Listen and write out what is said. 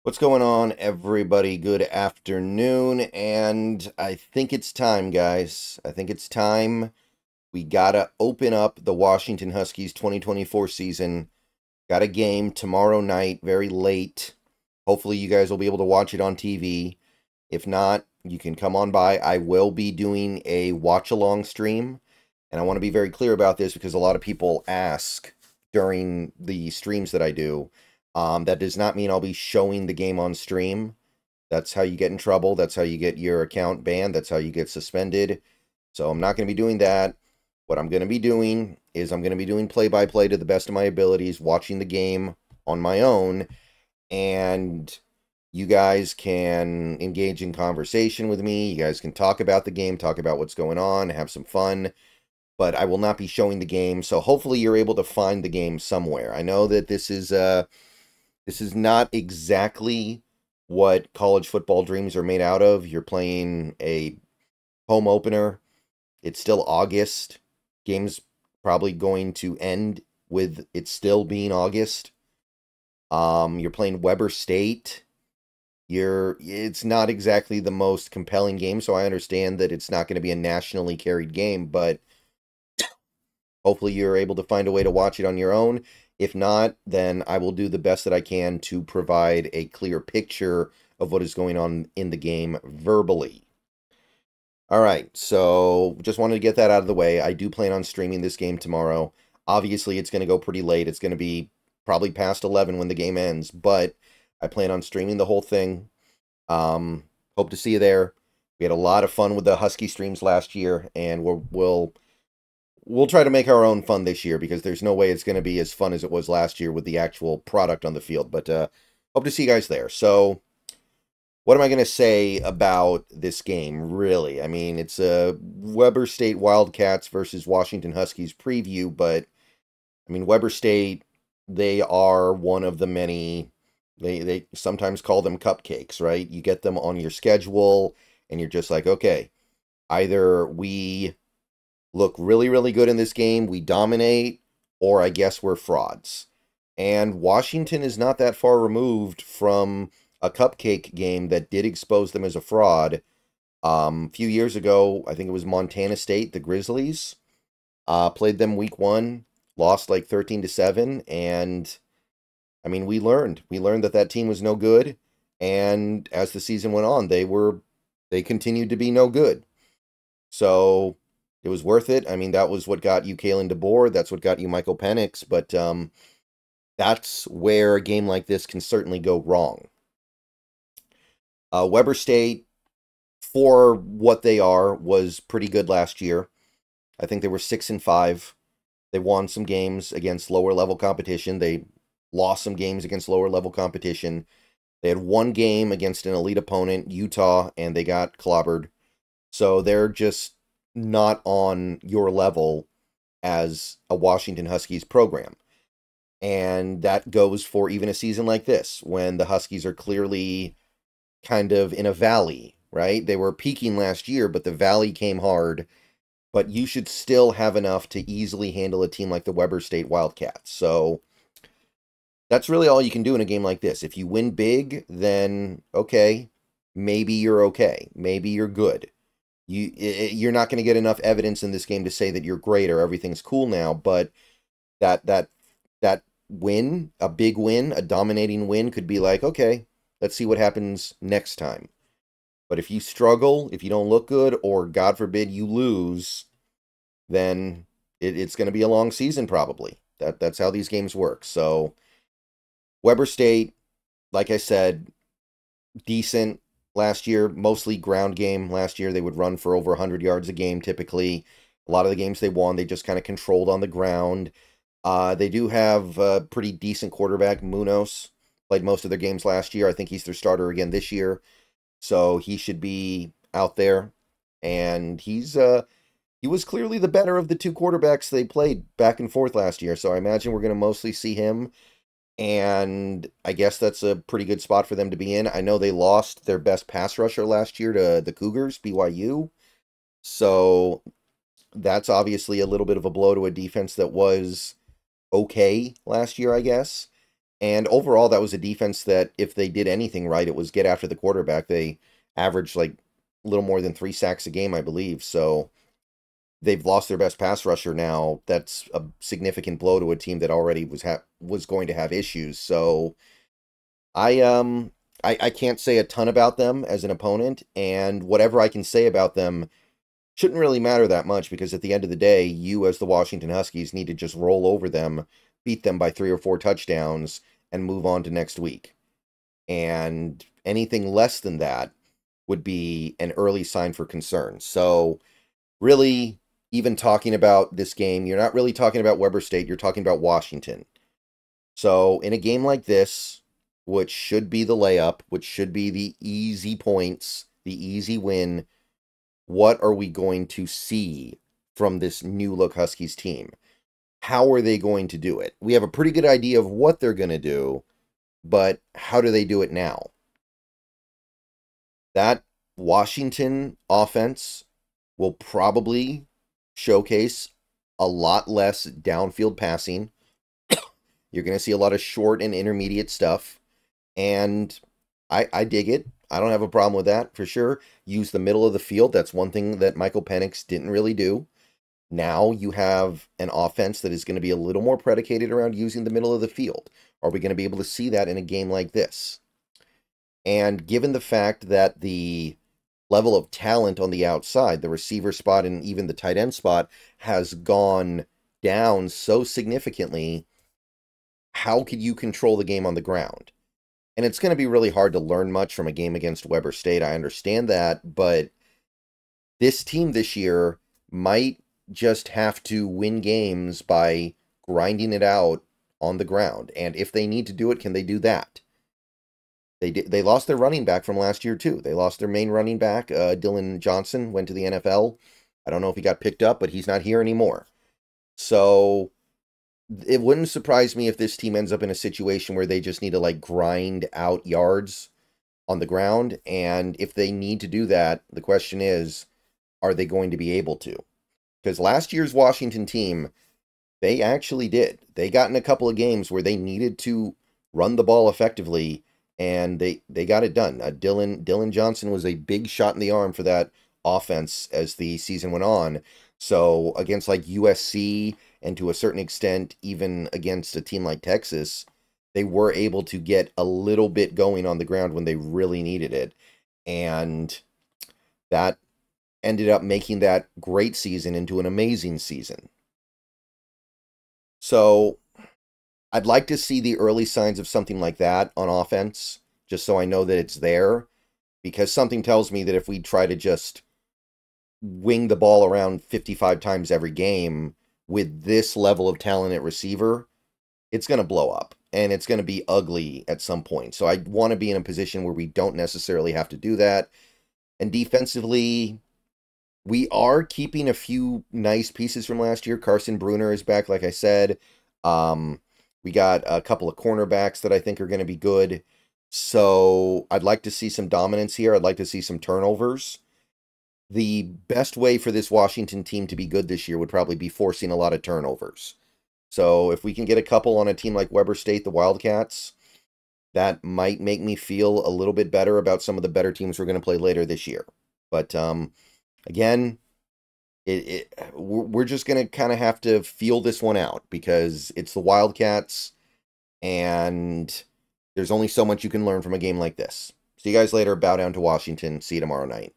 What's going on, everybody? Good afternoon, and I think it's time, guys. I think it's time. We gotta open up the Washington Huskies 2024 season. Got a game tomorrow night, very late. Hopefully, you guys will be able to watch it on TV. If not, you can come on by. I will be doing a watch-along stream, and I want to be very clear about this because a lot of people ask during the streams that I do. That does not mean I'll be showing the game on stream. That's how you get in trouble. That's how you get your account banned. That's how you get suspended. So I'm not going to be doing that. What I'm going to be doing is I'm going to be doing play-by-play to the best of my abilities, watching the game on my own, and you guys can engage in conversation with me. You guys can talk about the game, talk about what's going on, have some fun, but I will not be showing the game, so hopefully you're able to find the game somewhere. I know that this is not exactly what college football dreams are made out of. You're playing a home opener. It's still August. Game's probably going to end with it still being August. You're playing Weber State. It's not exactly the most compelling game, so I understand that it's not going to be a nationally carried game, but hopefully you're able to find a way to watch it on your own. If not, then I will do the best that I can to provide a clear picture of what is going on in the game verbally. All right, so just wanted to get that out of the way. I do plan on streaming this game tomorrow. Obviously, it's going to go pretty late. It's going to be probably past 11 when the game ends, but I plan on streaming the whole thing. Hope to see you there. We had a lot of fun with the Husky streams last year, and we'll try to make our own fun this year because there's no way it's going to be as fun as it was last year with the actual product on the field. But hope to see you guys there. So what am I going to say about this game, really? I mean, it's a Weber State Wildcats versus Washington Huskies preview, but I mean, Weber State, they are one of the many, they sometimes call them cupcakes, right? You get them on your schedule and you're just like, okay, either we look really, really good in this game, we dominate, or I guess we're frauds. And Washington is not that far removed from a cupcake game that did expose them as a fraud. A few years ago, I think it was Montana State, the Grizzlies, played them week 1, lost like 13-7, and I mean, we learned that team was no good, and as the season went on, they continued to be no good. So it was worth it. I mean, that was what got you Kalen DeBoer. That's what got you Michael Penix. But that's where a game like this can certainly go wrong. Weber State, for what they are, was pretty good last year. I think they were 6-5. They won some games against lower level competition. They lost some games against lower level competition. They had one game against an elite opponent, Utah, and they got clobbered. So they're just not on your level as a Washington Huskies program. And that goes for even a season like this, when the Huskies are clearly kind of in a valley, right? They were peaking last year, but the valley came hard. But you should still have enough to easily handle a team like the Weber State Wildcats. So that's really all you can do in a game like this. If you win big, then okay, maybe you're okay. Maybe you're good. You're not going to get enough evidence in this game to say that you're great or everything's cool now, but that win, a big win, a dominating win could be like, okay, let's see what happens next time. But if you struggle, if you don't look good, or God forbid you lose, then it's going to be a long season probably. That's how these games work. So Weber State, like I said, decent last year, mostly ground game. Last year, they would run for over 100 yards a game, typically. A lot of the games they won, they just kind of controlled on the ground. They do have a pretty decent quarterback, Munoz. Played most of their games last year. I think he's their starter again this year. So he should be out there. And he was clearly the better of the two quarterbacks they played back and forth last year. So I imagine we're going to mostly see him. And I guess that's a pretty good spot for them to be in. I know they lost their best pass rusher last year to the Cougars, BYU. So that's obviously a little bit of a blow to a defense that was okay last year, I guess. And overall, that was a defense that, if they did anything right, it was get after the quarterback. They averaged like a little more than 3 sacks a game, I believe. So they've lost their best pass rusher now. That's a significant blow to a team that already was going to have issues. So I can't say a ton about them as an opponent, and whatever I can say about them shouldn't really matter that much, because at the end of the day, you as the Washington Huskies need to just roll over them, beat them by 3 or 4 touchdowns, and move on to next week. And anything less than that would be an early sign for concern. So really, even talking about this game, you're not really talking about Weber State, you're talking about Washington. So in a game like this, which should be the layup, which should be the easy points, the easy win, what are we going to see from this new look Huskies team? How are they going to do it? We have a pretty good idea of what they're going to do, but how do they do it now? That Washington offense will probably showcase a lot less downfield passing. You're going to see a lot of short and intermediate stuff, and I dig it. I don't have a problem with that, for sure. Use the middle of the field. That's one thing that Michael Penix didn't really do. Now you have an offense that is going to be a little more predicated around using the middle of the field. Are we going to be able to see that in a game like this? And given the fact that the level of talent on the outside, the receiver spot and even the tight end spot, has gone down so significantly, how could you control the game on the ground? And it's going to be really hard to learn much from a game against Weber State. I understand that, but this team this year might just have to win games by grinding it out on the ground. And if they need to do it, can they do that? They lost their running back from last year, too. They lost their main running back. Dylan Johnson went to the NFL. I don't know if he got picked up, but he's not here anymore. So it wouldn't surprise me if this team ends up in a situation where they just need to like grind out yards on the ground. And if they need to do that, the question is, are they going to be able to? Because last year's Washington team, they actually did. They got in a couple of games where they needed to run the ball effectively, and they got it done. Dylan Johnson was a big shot in the arm for that offense as the season went on. So against like USC, and to a certain extent, even against a team like Texas, they were able to get a little bit going on the ground when they really needed it. And that ended up making that great season into an amazing season. So I'd like to see the early signs of something like that on offense, just so I know that it's there, because something tells me that if we try to just wing the ball around 55 times every game with this level of talent at receiver, it's going to blow up, and it's going to be ugly at some point. So I want to be in a position where we don't necessarily have to do that. And defensively, we are keeping a few nice pieces from last year. Carson Bruna is back, like I said. We got a couple of cornerbacks that I think are going to be good. So I'd like to see some dominance here. I'd like to see some turnovers. The best way for this Washington team to be good this year would probably be forcing a lot of turnovers. So if we can get a couple on a team like Weber State, the Wildcats, that might make me feel a little bit better about some of the better teams we're going to play later this year. But again, we're just going to kind of have to feel this one out, because it's the Wildcats, and there's only so much you can learn from a game like this. See you guys later. Bow down to Washington. See you tomorrow night.